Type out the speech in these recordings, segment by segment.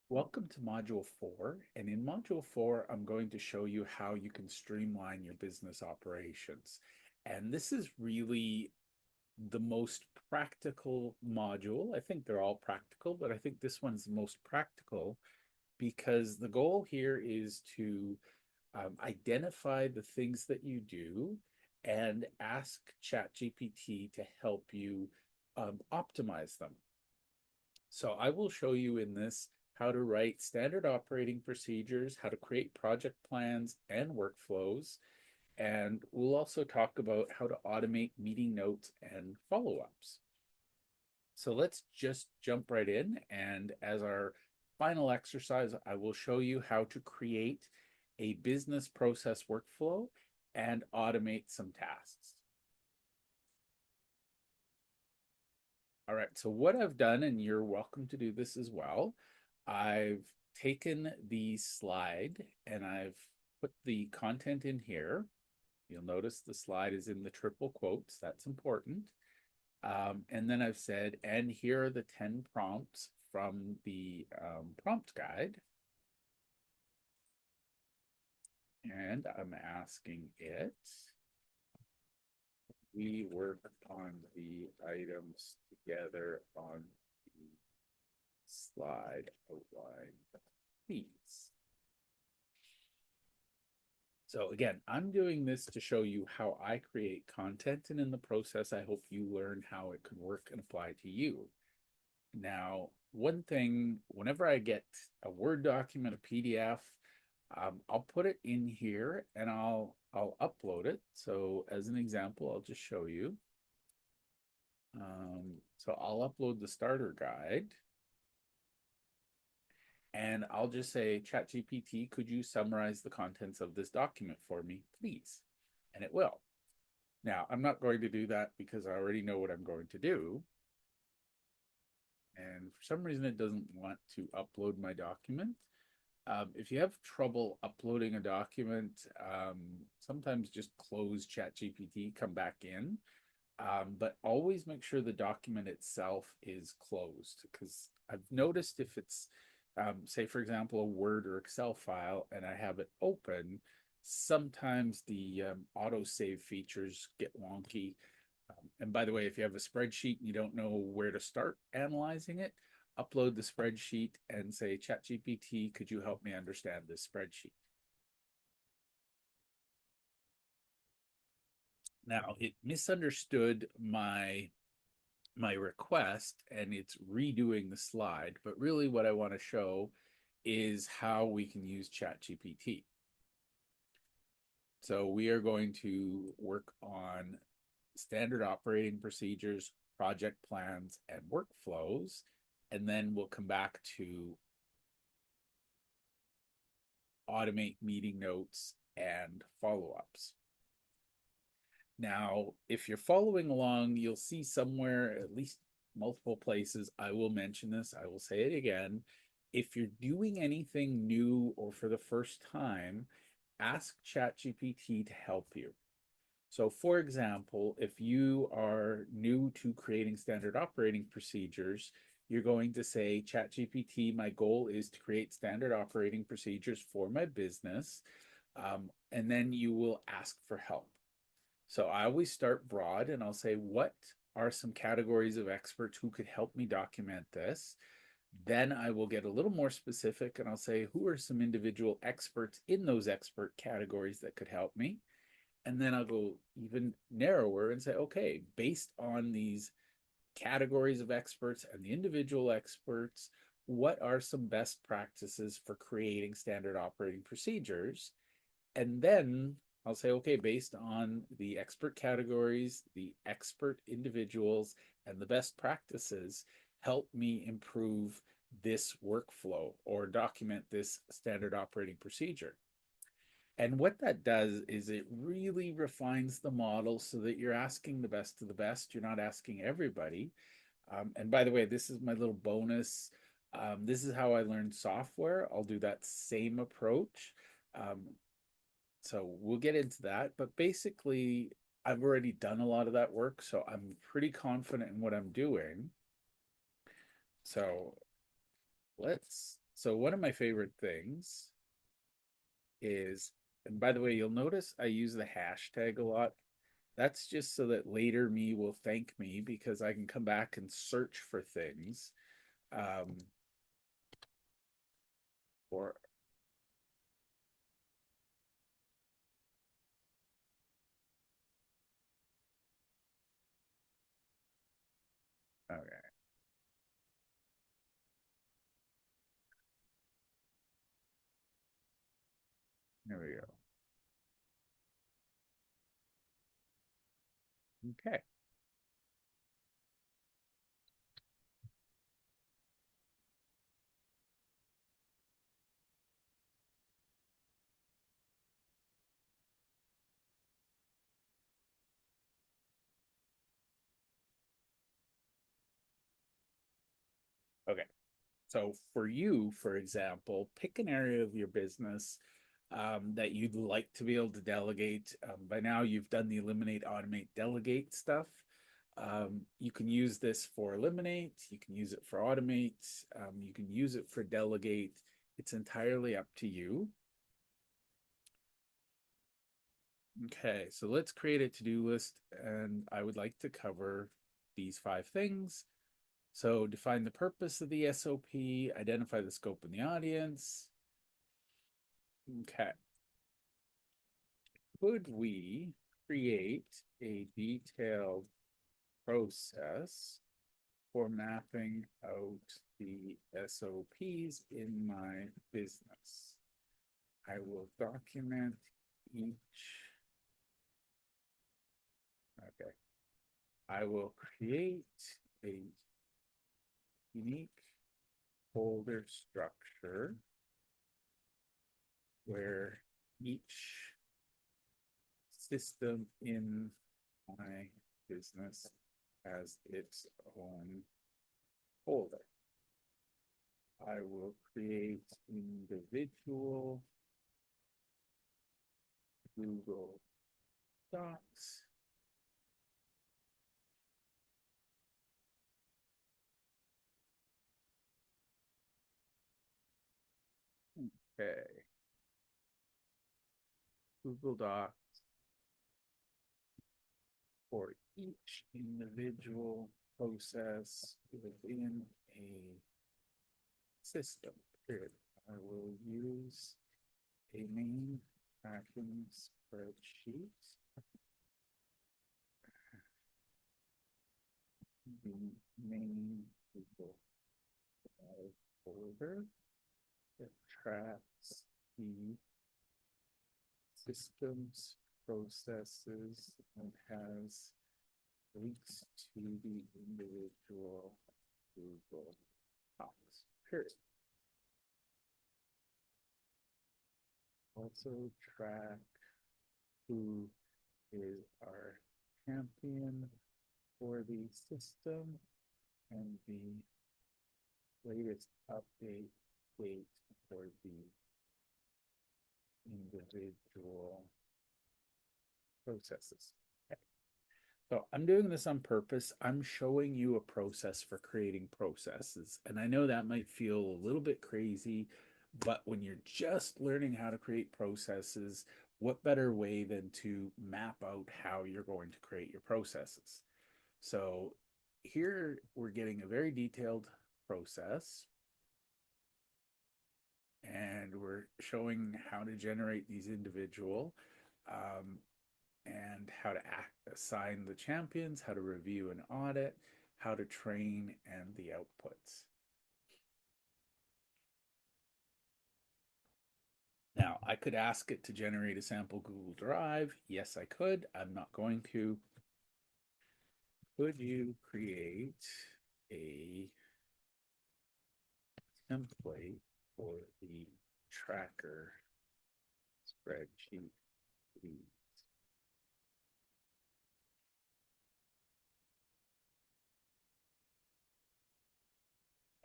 Welcome to Module 4. And in Module 4, I'm going to show you how you can streamline your business operations. And this is really the most practical module. I think they're all practical, but I think this one's the most practical because the goal here is to identify the things that you do and ask ChatGPT to help you optimize them. So I will show you in this how to write standard operating procedures, how to create project plans and workflows, and we'll also talk about how to automate meeting notes and follow-ups. So let's just jump right in. And as our final exercise, I will show you how to create a business process workflow and automate some tasks. All right, so what I've done, and you're welcome to do this as well, I've taken the slide and I've put the content in here. You'll notice the slide is in the triple quotes. That's important. And then I've said, and here are the 10 prompts from the prompt guide. And I'm asking it, we work on the items together on the slide outline, please. So again, I'm doing this to show you how I create content, and in the process, I hope you learn how it can work and apply to you. Now, one thing, whenever I get a Word document, a PDF, I'll put it in here and I'll upload it. So as an example, I'll just show you. So I'll upload the starter guide and I'll just say, ChatGPT, could you summarize the contents of this document for me, please? And it will. Now, I'm not going to do that because I already know what I'm going to do. And for some reason, it doesn't want to upload my document. If you have trouble uploading a document, sometimes just close ChatGPT, come back in. But always make sure the document itself is closed because I've noticed if it's, say, for example, a Word or Excel file and I have it open, sometimes the autosave features get wonky. And by the way, if you have a spreadsheet and you don't know where to start analyzing it, upload the spreadsheet and say, ChatGPT, could you help me understand this spreadsheet? Now, it misunderstood my request and it's redoing the slide, but really what I want to show is how we can use ChatGPT. So we are going to work on standard operating procedures, project plans, and workflows, and then we'll come back to automate meeting notes and follow-ups. Now, if you're following along, you'll see somewhere, at least multiple places, I will mention this, I will say it again. If you're doing anything new or for the first time, ask ChatGPT to help you. So, for example, if you are new to creating standard operating procedures, you're going to say, ChatGPT, my goal is to create standard operating procedures for my business. And then you will ask for help. So I always start broad and I'll say, what are some categories of experts who could help me document this? Then I will get a little more specific and I'll say, who are some individual experts in those expert categories that could help me? And then I'll go even narrower and say, okay, based on these categories of experts and the individual experts, what are some best practices for creating standard operating procedures? And then I'll say, okay, based on the expert categories, the expert individuals, and the best practices, help me improve this workflow or document this standard operating procedure. And what that does is it really refines the model so that you're asking the best of the best. You're not asking everybody. And by the way, this is my little bonus. This is how I learned software. I'll do that same approach. So we'll get into that. But basically, I've already done a lot of that work. So I'm pretty confident in what I'm doing. So let's So one of my favorite things is, and by the way, you'll notice I use the hashtag a lot. That's just so that later me will thank me because I can come back and search for things. Um, or okay, there we go. Okay, okay. So for you, for example, pick an area of your business that you'd like to be able to delegate. By now, you've done the eliminate, automate, delegate stuff. You can use this for eliminate. You can use it for automate. You can use it for delegate. It's entirely up to you. Okay, so let's create a to-do list, and I would like to cover these 5 things. So define the purpose of the SOP, identify the scope and the audience. Okay. Could we create a detailed process for mapping out the SOPs in my business? I will document each. Okay. I will create a unique folder structure where each system in my business has its own folder. I will create individual Google Docs. Okay, Google Docs for each individual process within a system. Period. I will use a main tracking spreadsheet. The main Google Drive folder that tracks the systems, processes, and has links to the individual Google Docs. Period. Also track who is our champion for the system and the latest update date for the individual processes. Okay. So I'm doing this on purpose. I'm showing you a process for creating processes. And I know that might feel a little bit crazy, but when you're just learning how to create processes, what better way than to map out how you're going to create your processes? So here we're getting a very detailed process, and we're showing how to generate these individual um, and how to assign the champions, how to review and audit, how to train, and the outputs. Now, I could ask it to generate a sample Google Drive. Yes, I could. I'm not going to. Could you create a template for the tracker spreadsheet, please?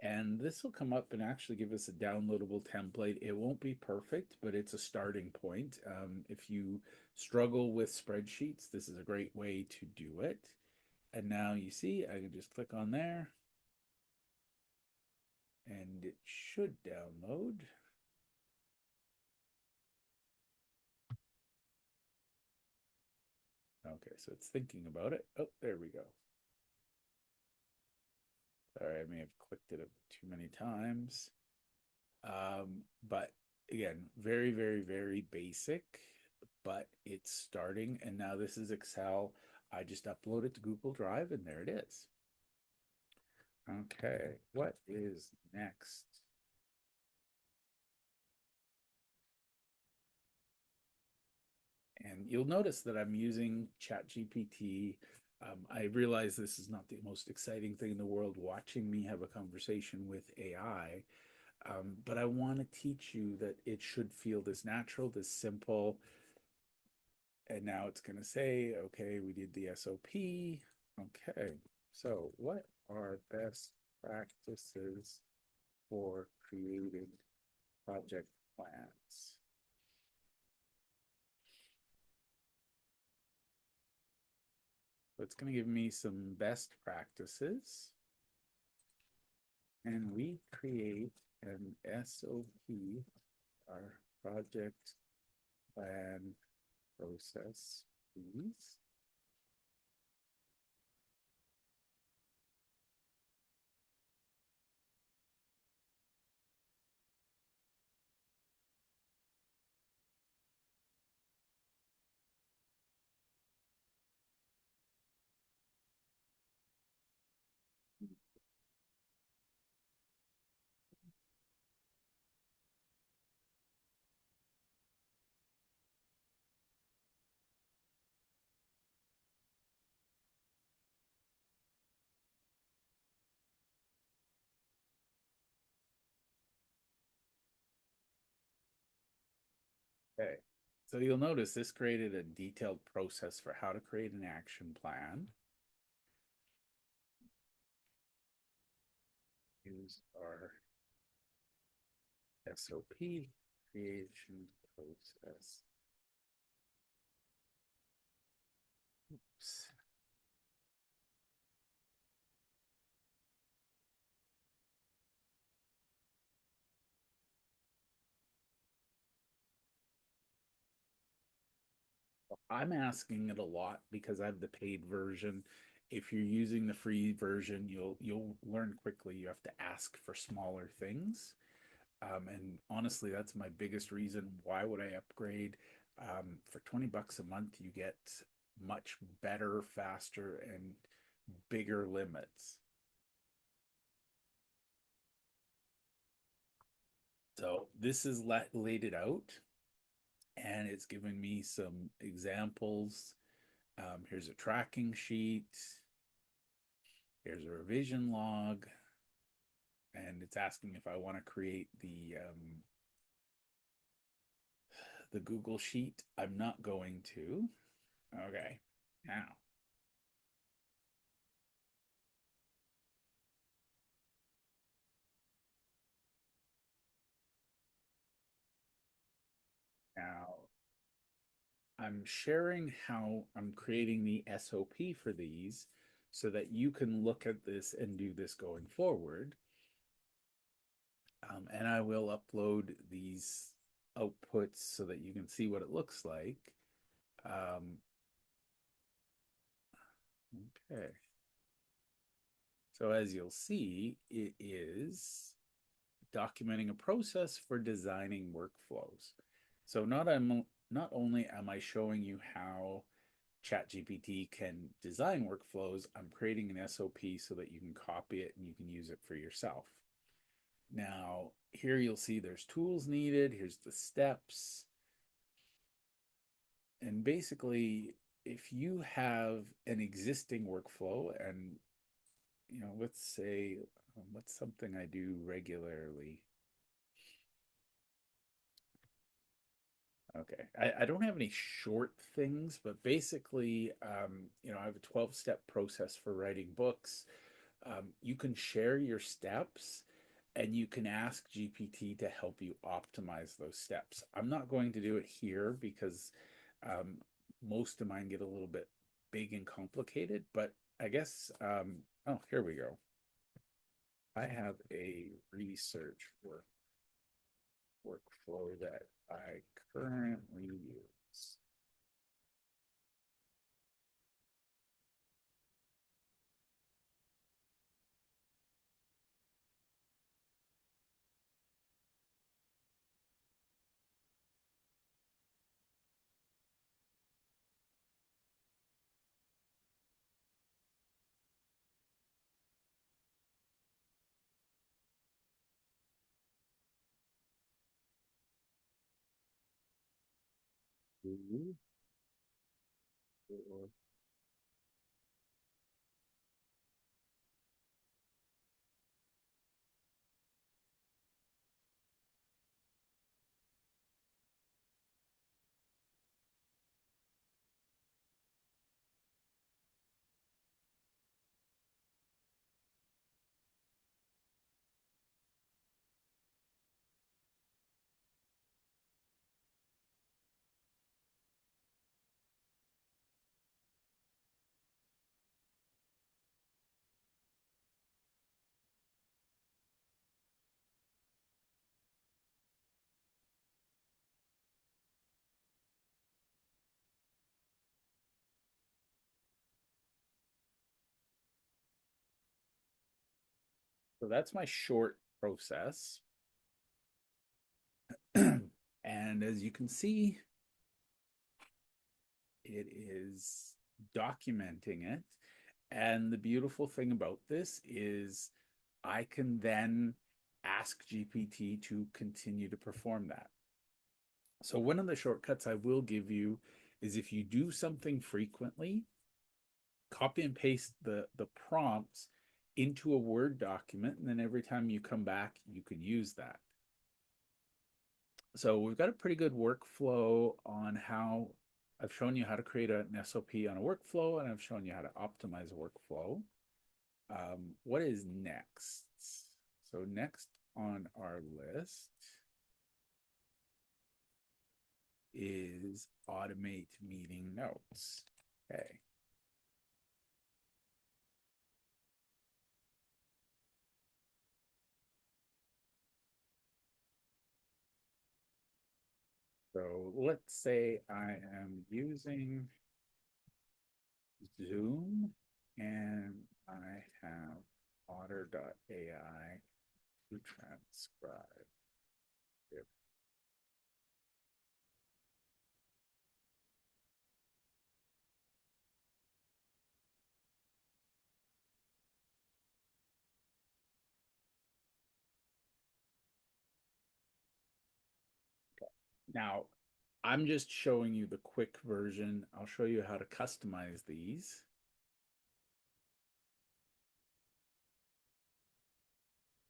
And this will come up and actually give us a downloadable template. It won't be perfect, but it's a starting point. If you struggle with spreadsheets, this is a great way to do it. And now you see, I can just click on there and it should download. Okay, so it's thinking about it. Oh, there we go. Sorry, I may have clicked it too many times. But again, very, very, very basic, but it's starting. And now this is Excel. I just upload it to Google Drive, and there it is. Okay, what is next? And you'll notice that I'm using ChatGPT. I realize this is not the most exciting thing in the world, watching me have a conversation with AI, but I want to teach you that it should feel this natural, this simple. And now it's going to say, okay, we did the SOP. Okay, so what are best practices for creating project plans? So it's going to give me some best practices. And we create an SOP, our project plan process, please. Okay. So you'll notice this created a detailed process for how to create an action plan. Use our SOP creation process. Oops. I'm asking it a lot because I have the paid version. If you're using the free version, you'll learn quickly. You have to ask for smaller things. And honestly, that's my biggest reason. Why would I upgrade? For 20 bucks a month, you get much better, faster, and bigger limits. So this is laid it out, and it's given me some examples. Here's a tracking sheet. Here's a revision log, and it's asking if I want to create the Google sheet. I'm not going to. Okay, now now I'm sharing how I'm creating the SOP for these so that you can look at this and do this going forward. And I will upload these outputs so that you can see what it looks like. Um, okay. So as you'll see, it is documenting a process for designing workflows. So not only am I showing you how ChatGPT can design workflows, I'm creating an SOP so that you can copy it and you can use it for yourself. Now, here you'll see there's tools needed. Here's the steps. And basically, if you have an existing workflow and, let's say, what's something I do regularly? Okay. I don't have any short things, but basically, I have a 12-step process for writing books. You can share your steps and you can ask GPT to help you optimize those steps. I'm not going to do it here because um, most of mine get a little bit big and complicated, but I guess, oh, here we go. I have a research workflow that I currently use. So that's my short process. And as you can see, it is documenting it. And the beautiful thing about this is I can then ask GPT to continue to perform that. So one of the shortcuts I will give you is if you do something frequently, copy and paste the prompts into a Word document, and then every time you come back, you can use that. So we've got a pretty good workflow on how I've shown you how to create an SOP on a workflow, and I've shown you how to optimize a workflow. What is next? So next on our list is automate meeting notes. Okay. So let's say I am using Zoom and I have otter.ai to transcribe. Now, I'm just showing you the quick version. I'll show you how to customize these.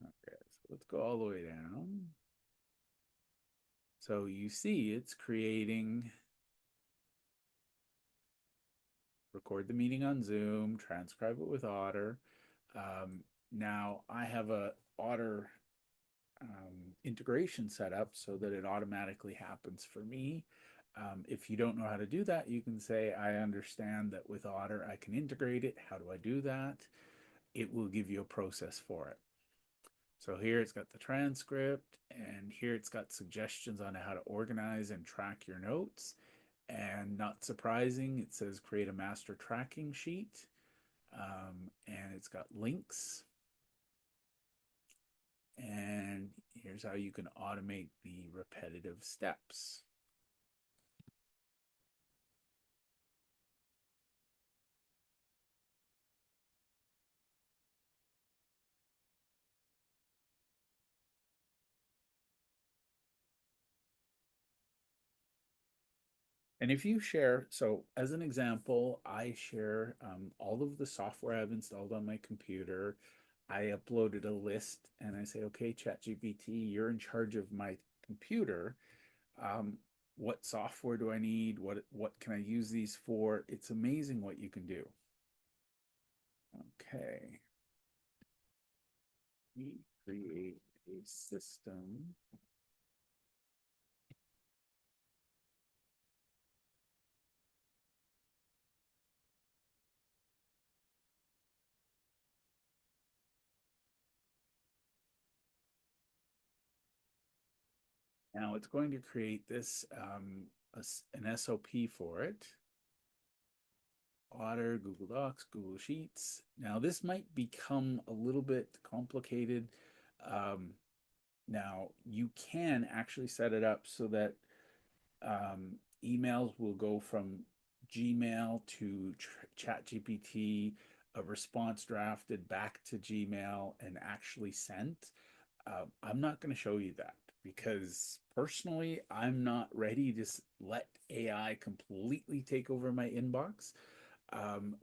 Okay, so let's go all the way down. So you see it's creating record the meeting on Zoom, transcribe it with Otter. Now I have a Otter integration set up so that it automatically happens for me. If you don't know how to do that, you can say, I understand that with Otter I can integrate it. How do I do that? It will give you a process for it. So here it's got the transcript, and here it's got suggestions on how to organize and track your notes. And not surprising, it says create a master tracking sheet. And it's got links. And here's how you can automate the repetitive steps. And if you share, so as an example, I share all of the software I've installed on my computer. I uploaded a list and I say, okay, ChatGPT, you're in charge of my computer. Um, what software do I need? What can I use these for? It's amazing what you can do. Okay. We create a system. Now it's going to create this an SOP for it. Otter, Google Docs, Google Sheets. Now this might become a little bit complicated. Um, Now you can actually set it up so that emails will go from Gmail to ChatGPT, a response drafted back to Gmail and actually sent. I'm not going to show you that because personally, I'm not ready to let AI completely take over my inbox.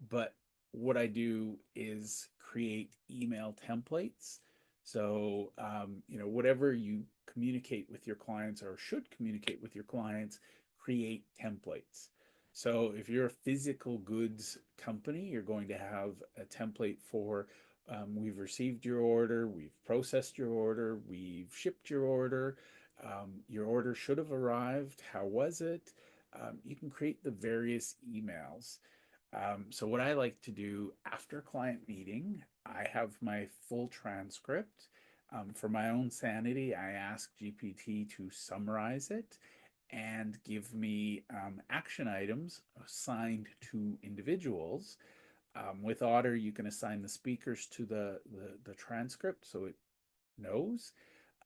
But what I do is create email templates. So, whatever you communicate with your clients or should communicate with your clients, create templates. So, if you're a physical goods company, you're going to have a template for we've received your order, we've processed your order, we've shipped your order should have arrived. How was it? You can create the various emails. So what I like to do after client meeting, I have my full transcript. For my own sanity, I ask GPT to summarize it and give me action items assigned to individuals. With Otter, you can assign the speakers to the transcript so it knows,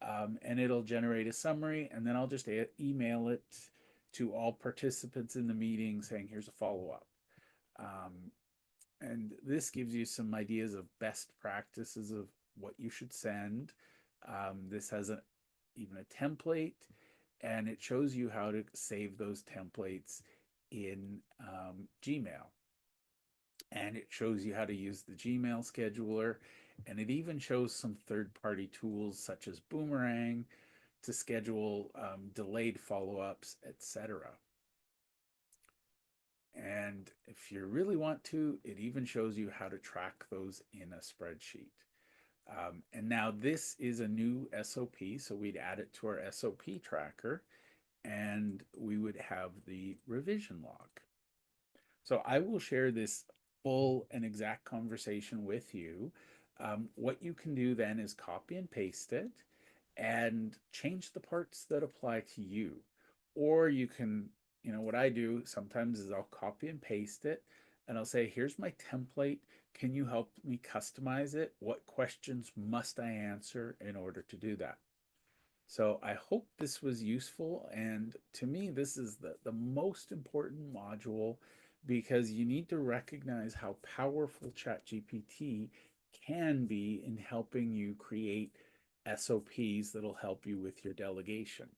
and it'll generate a summary, and then I'll just email it to all participants in the meeting saying, here's a follow up. Um, and this gives you some ideas of best practices of what you should send. This has even a template, and it shows you how to save those templates in Gmail. And it shows you how to use the Gmail scheduler, and it even shows some third-party tools such as Boomerang to schedule delayed follow-ups, etc. And if you really want to, it even shows you how to track those in a spreadsheet. And now this is a new SOP, so we'd add it to our SOP tracker and we would have the revision log. So I will share this full and exact conversation with you. What you can do then is copy and paste it and change the parts that apply to you. Or you can, what I do sometimes is I'll copy and paste it and I'll say, here's my template. Can you help me customize it? What questions must I answer in order to do that? So I hope this was useful. And to me, this is the most important module because you need to recognize how powerful ChatGPT can be in helping you create SOPs that'll help you with your delegation.